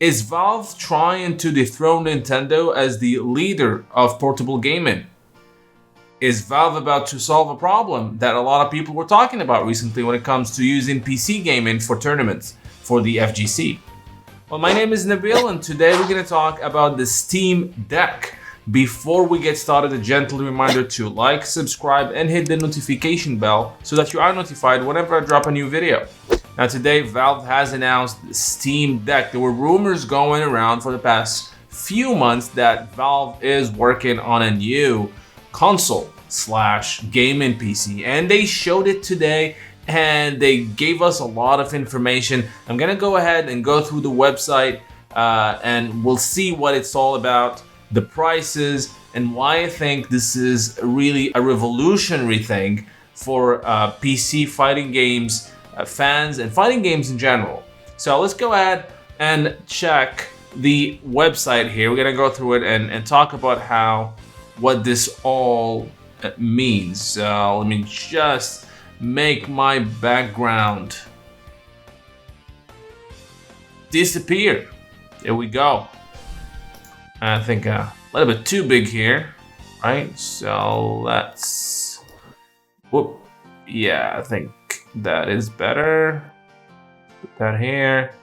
Is Valve trying to dethrone Nintendo as the leader of portable gaming? Is Valve about to solve a problem that a lot of people were talking about recently when it comes to using PC gaming for tournaments for the FGC? Well, my name is Nabil, and today we're going to talk about the Steam Deck. Before we get started, a gentle reminder to like, subscribe, and hit the notification bell so that you are notified whenever I drop a new video. Now today, Valve has announced the Steam Deck. There were rumors going around for the past few months that Valve is working on a new console/gaming PC, and they showed it today and they gave us a lot of information. I'm gonna go ahead and go through the website and we'll see what it's all about, the prices, and why I think this is really a revolutionary thing for PC fighting games fans and fighting games in general. So let's go ahead and check the website here. We're gonna go through it and talk about what this all means. So let me just make my background disappear. There we go. I think a little bit too big here, right? So let's, whoop, yeah, I think that is better. Put that here,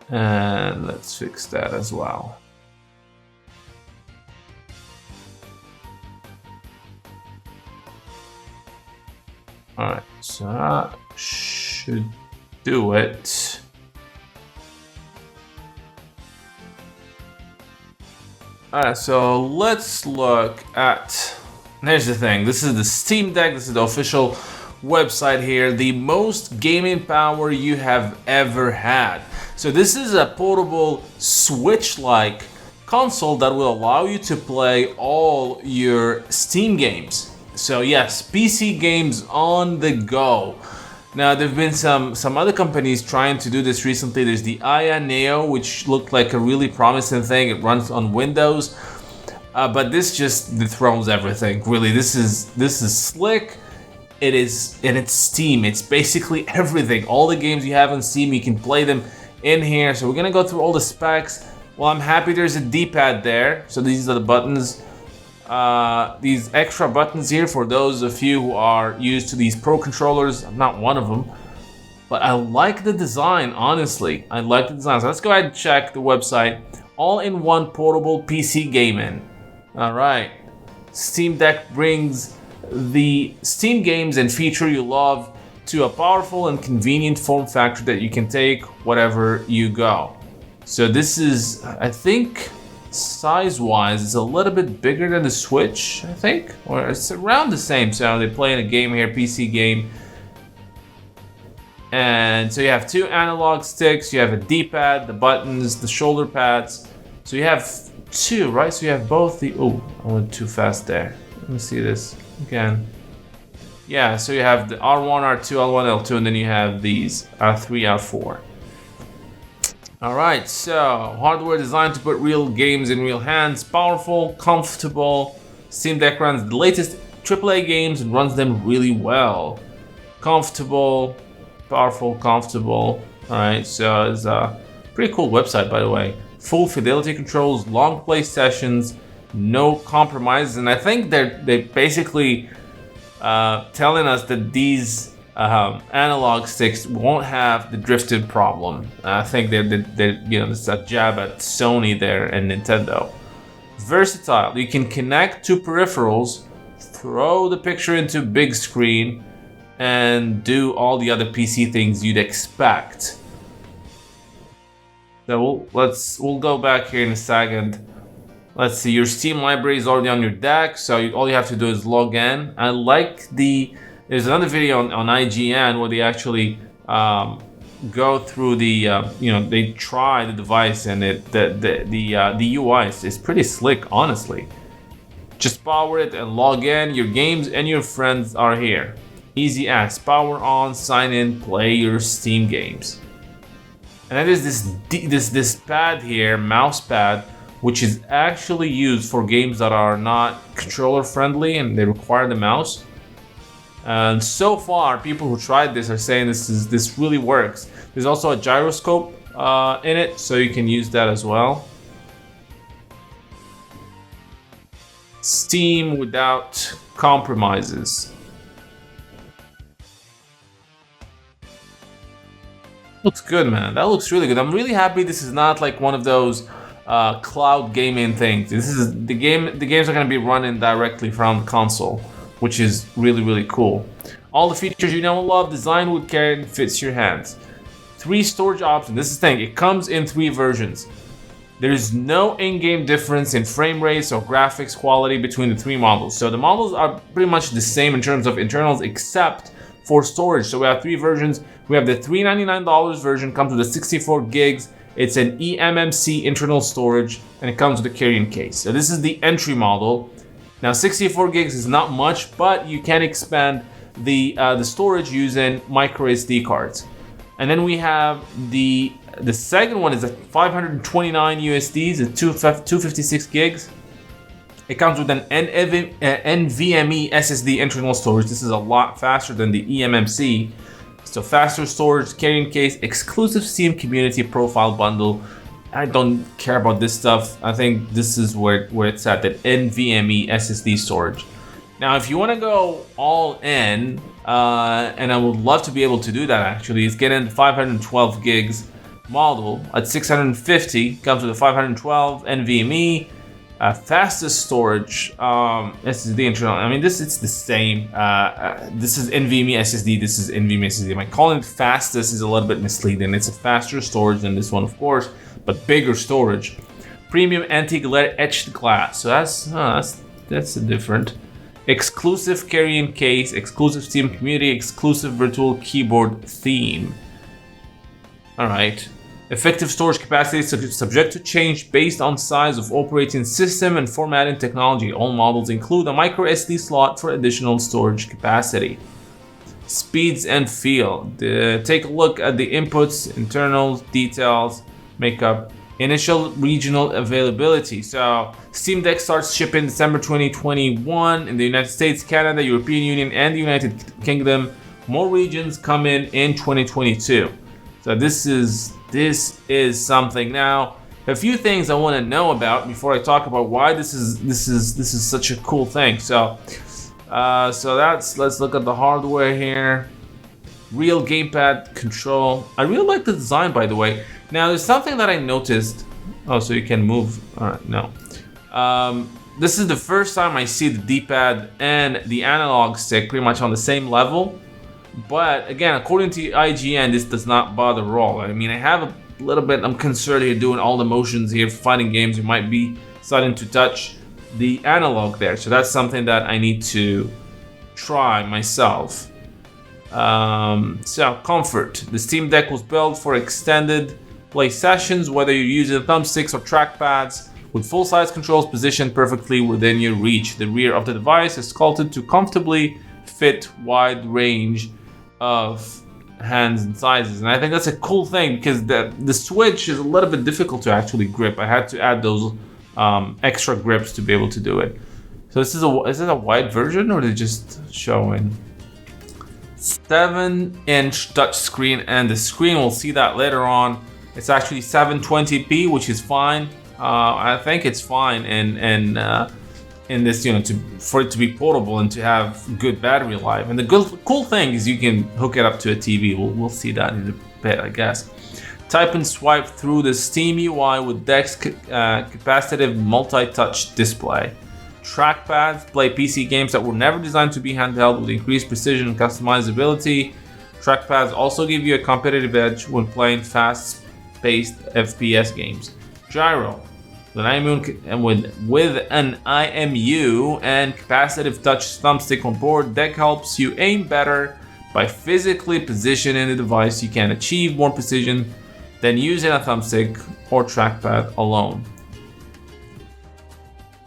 and let's fix that as well. All right, so that should do it. Alright, so let's look at, here's the thing, this is the Steam Deck, this is the official website here, the most gaming power you have ever had. So this is a portable Switch-like console that will allow you to play all your Steam games. So yes, PC games on the go. Now, there have been some other companies trying to do this recently. There's the Aya Neo, which looked like a really promising thing. It runs on Windows, but this just dethrones everything. Really, this is slick. It is, and it's Steam. It's basically everything. All the games you have on Steam, you can play them in here. So we're gonna go through all the specs. Well, I'm happy there's a D-pad there. So these are the buttons. These extra buttons here for those of you who are used to these pro controllers. I'm not one of them, but I like the design, honestly. I like the design. So let's go ahead and check the website. All-in-one portable PC gaming. All right. Steam Deck brings the Steam games and feature you love to a powerful and convenient form factor that you can take wherever you go. So this is, I think, size-wise, it's a little bit bigger than the Switch, I think, or it's around the same. So they play in a game here, PC game, and so you have two analog sticks, you have a D-pad, the buttons, the shoulder pads. So you have two, right? So you have both the, oh, I went too fast there. Let me see this again. Yeah, so you have the R1, R2, L1, L2, and then you have these R3, R4. Alright, so hardware designed to put real games in real hands, powerful, comfortable. Steam Deck runs the latest AAA games and runs them really well. Comfortable, powerful, comfortable. Alright, so it's a pretty cool website, by the way. Full fidelity controls, long play sessions, no compromises, and I think they're basically telling us that these analog sticks won't have the drifting problem. I think they're you know, it's a jab at Sony there and Nintendo. Versatile. You can connect to peripherals, throw the picture into big screen, and do all the other PC things you'd expect. So we'll go back here in a second. Let's see. Your Steam library is already on your deck, so all you have to do is log in. I like there's another video on IGN where they actually go through the, you know, they try the device, and the UI is pretty slick, honestly. Just power it and log in. Your games and your friends are here. Easy as. Power on, sign in, play your Steam games. And then there's this pad here, mouse pad, which is actually used for games that are not controller friendly and they require the mouse. And so far, people who tried this are saying this really works. There's also a gyroscope in it, so you can use that as well. Steam without compromises. Looks good, man. That looks really good. I'm really happy this is not like one of those cloud gaming things. This is the game. The games are going to be running directly from the console, which is really cool. All the features you know and love, designed with care and fits your hands. 3 storage options. This is the thing. It comes in 3 versions. There's no in-game difference in frame rates or graphics quality between the 3 models. So the models are pretty much the same in terms of internals, except for storage. So we have 3 versions. We have the $399 version, comes with a 64 gigs. It's an eMMC internal storage, and it comes with a carrying case. So this is the entry model. Now 64 gigs is not much, but you can expand the storage using micro SD cards. And then we have the second one is a 529 USDs, a 256 gigs. It comes with an NVMe SSD internal storage. This is a lot faster than the eMMC. So faster storage, carrying case, exclusive Steam community profile bundle. I don't care about this stuff. I think this is where it's at, that NVMe SSD storage. Now, if you want to go all in, and I would love to be able to do that actually, is getting the 512 gigs model at 650. Comes with a 512 NVMe. Fastest storage, SSD internal. I mean, it's the same. This is NVMe SSD. This is NVMe SSD. My calling it fastest is a little bit misleading. It's a faster storage than this one, of course, but bigger storage. Premium anti-glare etched glass. So that's a different. Exclusive carrying case, exclusive Steam community, exclusive virtual keyboard theme. All right. Effective storage capacity subject to change based on size of operating system and formatting technology. All models include a micro SD slot for additional storage capacity. Speeds and feel. Take a look at the inputs, internals, details, makeup, initial regional availability. So Steam Deck starts shipping December 2021 in the United States, Canada, European Union, and the United Kingdom. More regions come in 2022. So this is something. Now, a few things I want to know about before I talk about why this is such a cool thing. So let's look at the hardware here. Real gamepad control. I really like the design, by the way. Now, there's something that I noticed. Oh, so you can move. All right, no. This is the first time I see the D-pad and the analog stick pretty much on the same level. But again, according to IGN, this does not bother at all. I mean, I have a little bit, I'm concerned here doing all the motions here, fighting games, you might be starting to touch the analog there. So that's something that I need to try myself. So comfort. The Steam Deck was built for extended play sessions, whether you're using thumbsticks or trackpads, with full-size controls positioned perfectly within your reach. The rear of the device is sculpted to comfortably fit wide range of hands and sizes, and I think that's a cool thing because the Switch is a little bit difficult to actually grip. I had to add those extra grips to be able to do it. So is it a wide version, or are they just showing 7-inch touch screen? And the screen, we'll see that later on. It's actually 720p, which is fine. I think it's fine in this, for it to be portable and to have good battery life. And the cool thing is you can hook it up to a TV. We'll see that in a bit, I guess. Type and swipe through the Steam UI with Deck's capacitive multi-touch display. Trackpads play PC games that were never designed to be handheld with increased precision and customizability. Trackpads also give you a competitive edge when playing fast-paced FPS games. Gyro. With an IMU and capacitive touch thumbstick on board, Deck helps you aim better by physically positioning the device. You can achieve more precision than using a thumbstick or trackpad alone.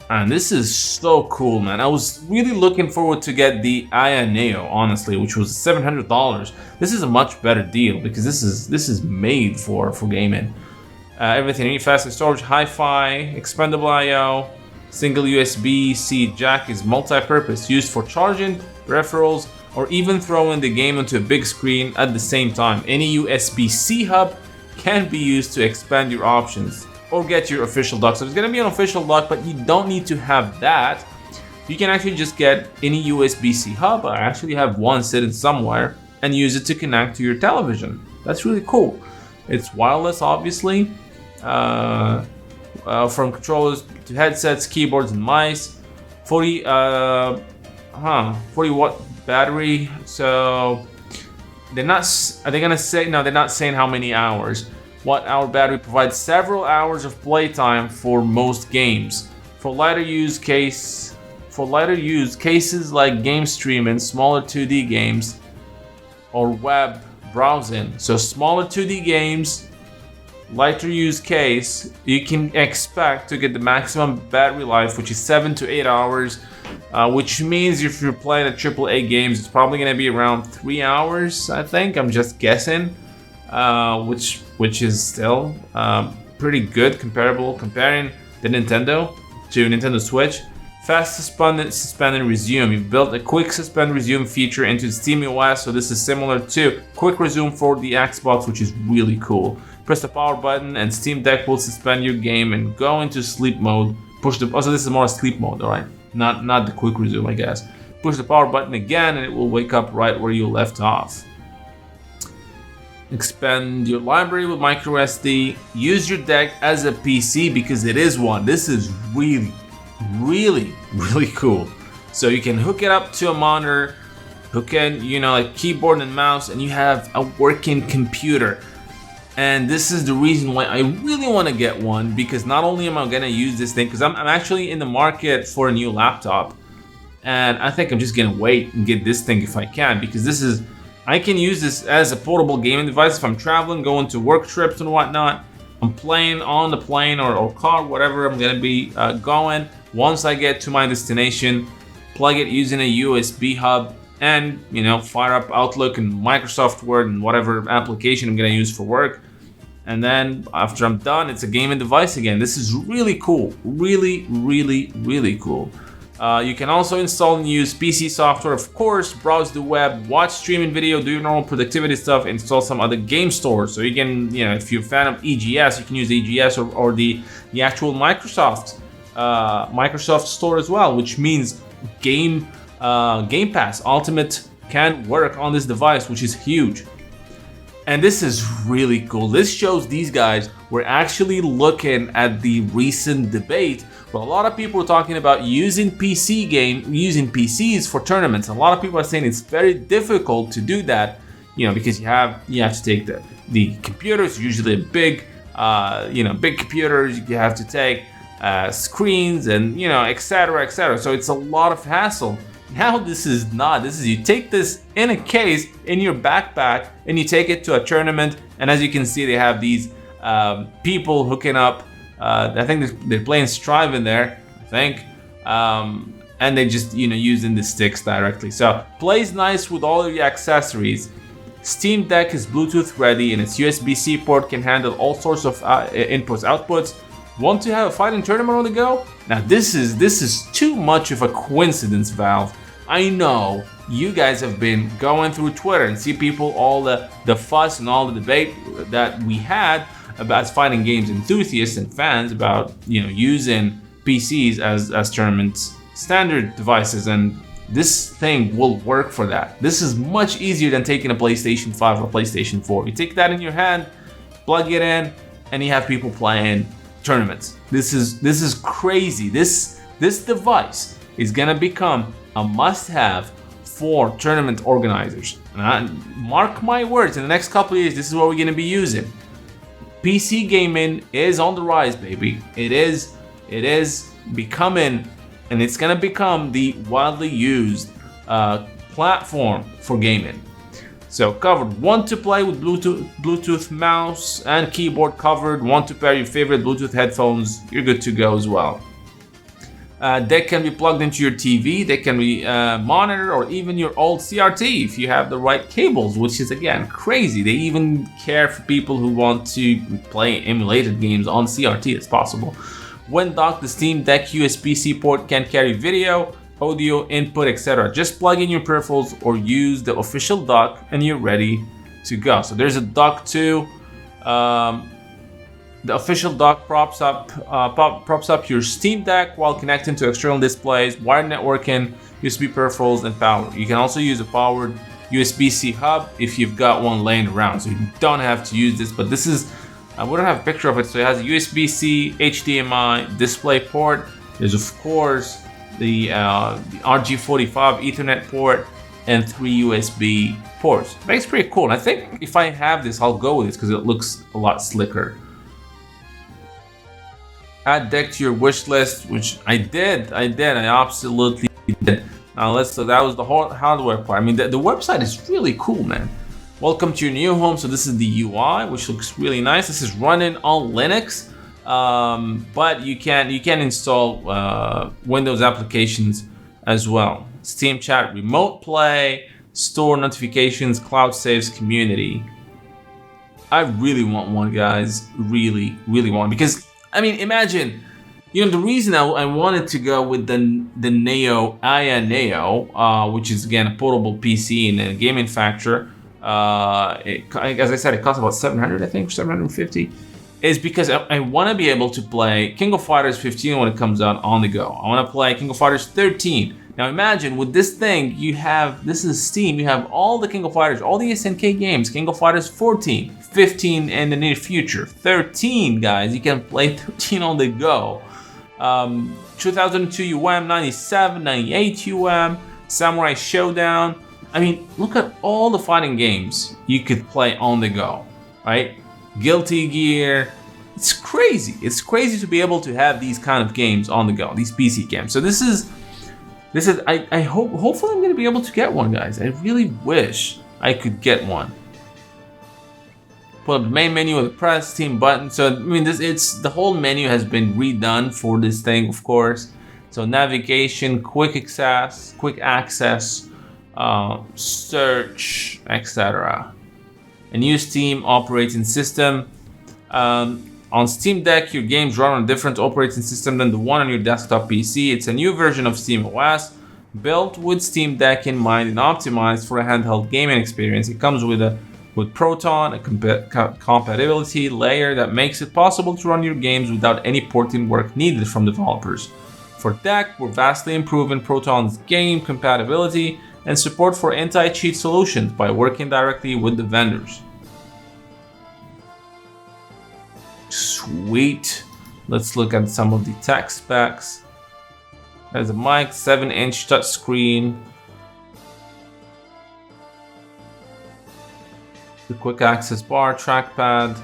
And this is so cool, man. I was really looking forward to get the Aya Neo, honestly, which was $700. This is a much better deal because this is made for gaming. Everything, faster storage, hi-fi, expandable I/O, single USB-C jack is multi-purpose, used for charging, peripherals, or even throwing the game onto a big screen at the same time. Any USB-C hub can be used to expand your options or get your official dock. So there's gonna be an official dock, but you don't need to have that. You can actually just get any USB-C hub. I actually have one sitting somewhere and use it to connect to your television. That's really cool. It's wireless, obviously. From controllers to headsets, keyboards, and mice. 40 watt battery. So they're not. Are they gonna say? No, they're not saying how many hours. Watt-hour battery provides several hours of playtime for most games. For lighter use, cases like game streaming, smaller 2D games, or web browsing. So smaller 2D games, lighter use case, you can expect to get the maximum battery life, which is 7 to 8 hours, which means if you're playing a AAA games, it's probably going to be around 3 hours, I think. I'm just guessing, which is still pretty good comparing the Nintendo to Nintendo Switch. Fast suspend and resume. You've built a quick suspend resume feature into SteamOS, so this is similar to quick resume for the Xbox, which is really cool. Press the power button and Steam Deck will suspend your game and go into sleep mode. So this is more a sleep mode, all right? Not the quick resume, I guess. Push the power button again and it will wake up right where you left off. Expand your library with microSD. Use your deck as a PC because it is one. This is really cool. So you can hook it up to a monitor, hook in, like keyboard and mouse, and you have a working computer. And this is the reason why I really want to get one, because not only am I going to use this thing, because I'm actually in the market for a new laptop, and I think I'm just going to wait and get this thing if I can, because I can use this as a portable gaming device if I'm traveling, going to work trips and whatnot. I'm playing on the plane or car, whatever I'm going to be going. Once I get to my destination, plug it using a USB hub and, fire up Outlook and Microsoft Word and whatever application I'm going to use for work. And then after I'm done, it's a gaming device again. This is really cool. Really cool. You can also install and use PC software, of course, browse the web, watch streaming video, do your normal productivity stuff, install some other game stores. So you can, if you're a fan of EGS, you can use EGS or the actual Microsoft store as well, which means Game Pass Ultimate can work on this device, which is huge. And this is really cool. This shows these guys were actually looking at the recent debate where a lot of people were talking about using PCs for tournaments. A lot of people are saying it's very difficult to do that, because you have to take the computers, usually big computers. You have to take screens and etc. So it's a lot of hassle. Now this is you take this in a case in your backpack and you take it to a tournament, and as you can see, they have these people hooking up. I think they're playing Strive in there, I think, and they just using the sticks directly. So plays nice with all of the accessories. Steam Deck is Bluetooth ready, and its USB-C port can handle all sorts of inputs, outputs. Want to have a fighting tournament on the go? Now this is too much of a coincidence, Valve. I know you guys have been going through Twitter and see people, all the fuss and all the debate that we had about fighting games enthusiasts and fans about using PCs as tournament standard devices, and this thing will work for that. This is much easier than taking a PlayStation 5 or PlayStation 4. You take that in your hand, plug it in, and you have people playing tournaments. This is crazy. This device is gonna become a must-have for tournament organizers. And mark my words, in the next couple of years, this is what we're gonna be using. PC gaming is on the rise, baby. It is becoming, and it's gonna become the widely used platform for gaming. So covered. Want to play with Bluetooth mouse and keyboard covered. Want to pair your favorite Bluetooth headphones, you're good to go as well. They can be plugged into your TV. They can be monitored, or even your old CRT if you have the right cables, which is again crazy. They even care for people who want to play emulated games on CRT. It's possible. When docked, the Steam Deck USB-C port can carry video, audio input, etc. Just plug in your peripherals or use the official dock and you're ready to go. So there's a dock too. Um, the official dock props up your Steam Deck while connecting to external displays, wired networking, USB peripherals, and power. You can also use a powered USB-C hub if you've got one laying around, so you don't have to use this. But this is, we don't have a picture of it, so it has a USB-C, HDMI, display port. There's of course the RG45 Ethernet port and 3 USB ports. Makes pretty cool. And I think if I have this, I'll go with this because it looks a lot slicker. Add deck to your wish list, which I did. I absolutely did. Now so that was the whole hardware part. I mean, the website is really cool, man. Welcome to your new home. So this is the UI, which looks really nice. This is running on Linux, but you can install Windows applications as well. Steam Chat, Remote Play, Store Notifications, Cloud Saves, Community. I really want one, guys. Really want, because I mean, imagine, the reason I wanted to go with the Neo, Aya Neo, which is again a portable PC and a game manufacturer. As I said, it costs about 700, I think, 750. Is because I want to be able to play King of Fighters 15 when it comes out on the go. I want to play King of Fighters 13. Now imagine with this thing, this is Steam, you have all the King of Fighters, all the SNK games, King of Fighters 14, 15 in the near future, 13, guys, you can play 13 on the go. 2002 UM, 97, 98 UM, Samurai Showdown. I mean, look at all the fighting games you could play on the go, right? Guilty Gear. It's crazy. It's crazy to be able to have these kind of games on the go, these PC games. So this is I hopefully I'm going to be able to get one, guys. I really wish I could get one. Pull up the main menu with the press Steam button. So I mean, the whole menu has been redone for this thing, of course. So navigation, quick access, search, etc. A new Steam operating system. On Steam Deck, your games run on a different operating system than the one on your desktop PC. It's a new version of Steam OS, built with Steam Deck in mind and optimized for a handheld gaming experience. It comes with Proton, a compatibility layer that makes it possible to run your games without any porting work needed from developers. For Deck, we're vastly improving Proton's game compatibility and support for anti-cheat solutions by working directly with the vendors. Sweet. Let's look at some of the tech specs. There's a mic, 7-inch touchscreen. The quick access bar, trackpad.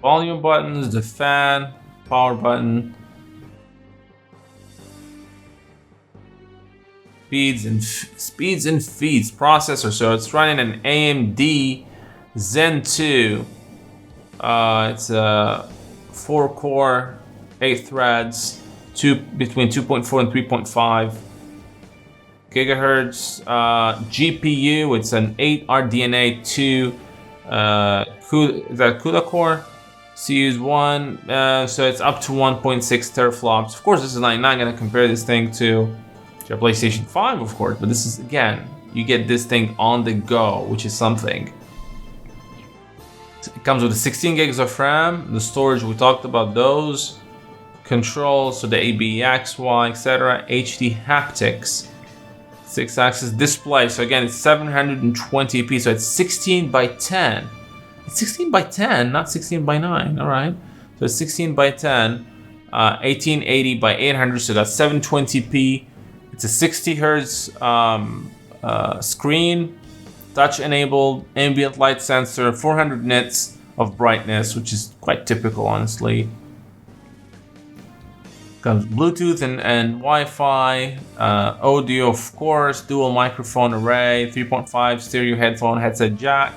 Volume buttons, the fan, power button. Speeds and feeds processor. So it's running an AMD Zen 2. It's a 4-core, 8 threads, between 2.4 and 3.5 gigahertz. GPU. It's an 8 RDNA 2. Is that CUDA core? CU's 1. So it's up to 1.6 teraflops. Of course, this is not going to compare this thing to your PlayStation 5, of course, but this is, again, you get this thing on the go, which is something. It comes with 16 gigs of RAM, the storage, we talked about those, controls, so the ABXY, etc., HD haptics, 6-axis display, so again, it's 720p, so it's 16 by 10. It's 16 by 10, not 16 by 9, all right? So it's 16 by 10, 1880 by 800, so that's 720p. It's a 60 hertz screen, touch enabled, ambient light sensor, 400 nits of brightness, which is quite typical, honestly. Comes Bluetooth and Wi-Fi, audio, of course, dual microphone array, 3.5 stereo headphone headset jack.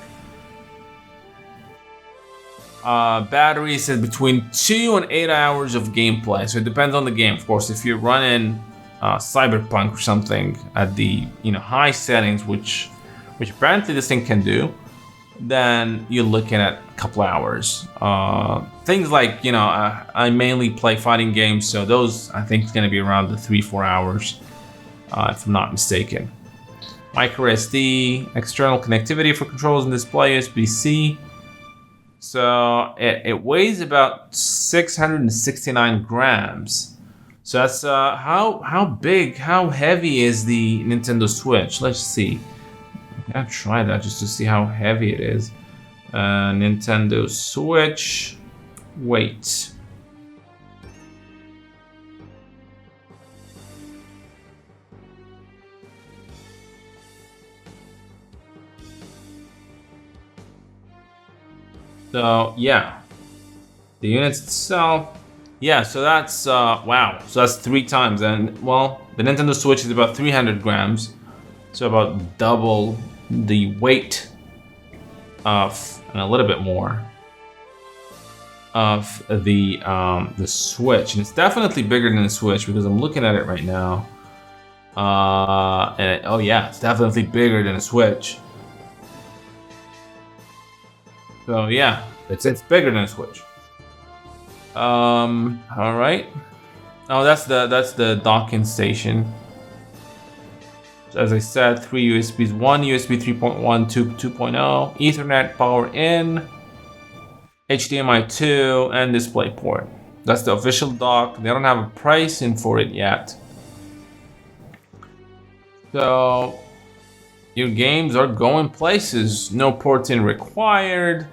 Battery says between 2 and 8 hours of gameplay, so it depends on the game, of course. If you're running Cyberpunk or something at the high settings, which apparently this thing can do, then you're looking at a couple hours. Things like I mainly play fighting games, so those I think is going to be around the 3-4 hours, if I'm not mistaken. micro SD, external connectivity for controls and display, USB-C. So it weighs about 669 grams. So that's how big, how heavy is the Nintendo Switch? Let's see. I'll try that just to see how heavy it is. Nintendo Switch weight. So yeah, the units itself. Yeah, so that's wow. So that's 3 times, and well, the Nintendo Switch is about 300 grams, so about double the weight of, and a little bit more of the Switch, and it's definitely bigger than the Switch because I'm looking at it right now. Oh yeah, it's definitely bigger than a Switch. So yeah, it's bigger than a Switch. All right. Oh, that's the docking station. So as I said, 3 USBs, 1 USB 3.1, 2.0, Ethernet power in, HDMI 2, and display port. That's the official dock. They don't have a pricing for it yet. So your games are going places. No porting required.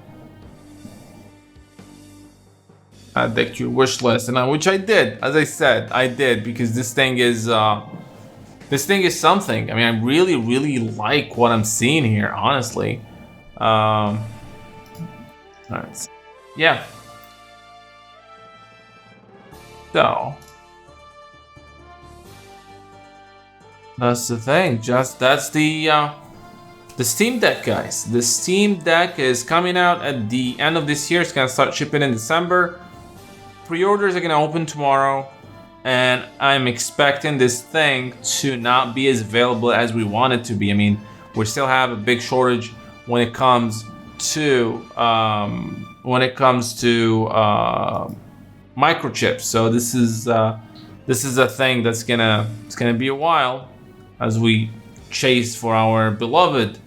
Deck your wish list, and which I did. As I said, I did, because this thing is something. I mean, I really like what I'm seeing here, honestly. All right, yeah. So that's the thing. That's the Steam Deck, guys. The Steam Deck is coming out at the end of this year. It's gonna start shipping in December. Pre-orders are gonna open tomorrow, and I'm expecting this thing to not be as available as we want it to be. I mean, we still have a big shortage when it comes to microchips. So this is a thing it's gonna be a while as we chase for our beloved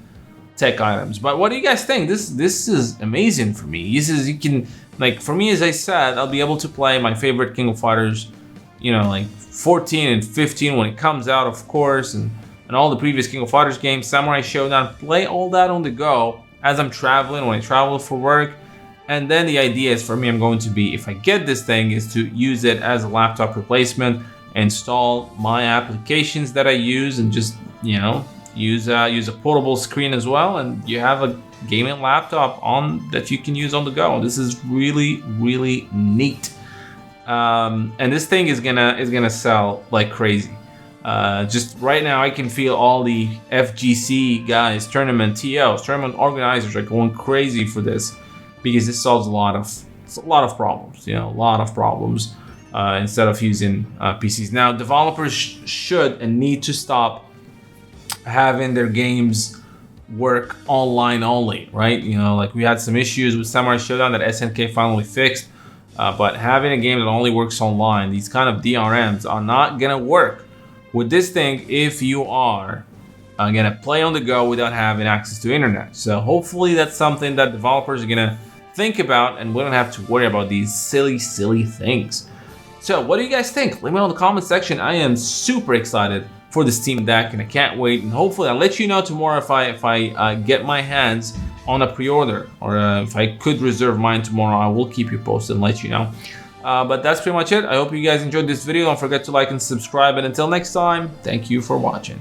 tech items. But what do you guys think? This is amazing for me. You can, like, for me, as I said, I'll be able to play my favorite King of Fighters, you know, like 14 and 15 when it comes out, of course, and all the previous King of Fighters games, Samurai Showdown, play all that on the go as I'm traveling, when I travel for work. And then the idea is, for me, I'm going to be, if I get this thing, is to use it as a laptop replacement, install my applications that I use, and just, you know, use a portable screen as well, and you have a gaming laptop on that you can use on the go. This is really neat, and this thing is gonna sell like crazy. Just right now, I can feel all the FGC guys, tournament TOs, tournament organizers are going crazy for this, because this solves a lot of problems. You know, a lot of problems instead of using PCs. Now, developers should and need to stop having their games work online only, right? You know, like we had some issues with Samurai Showdown that SNK finally fixed, but having a game that only works online, these kind of DRMs are not gonna work with this thing if you are gonna play on the go without having access to internet. So hopefully that's something that developers are gonna think about, and we don't have to worry about these silly things. So what do you guys think? Let me know in the comment section. I am super excited for the Steam Deck, and I can't wait. And hopefully I'll let you know tomorrow if I get my hands on a pre-order, or if I could reserve mine tomorrow. I will keep you posted and let you know. But that's pretty much it. I hope you guys enjoyed this video. Don't forget to like and subscribe, and until next time, thank you for watching.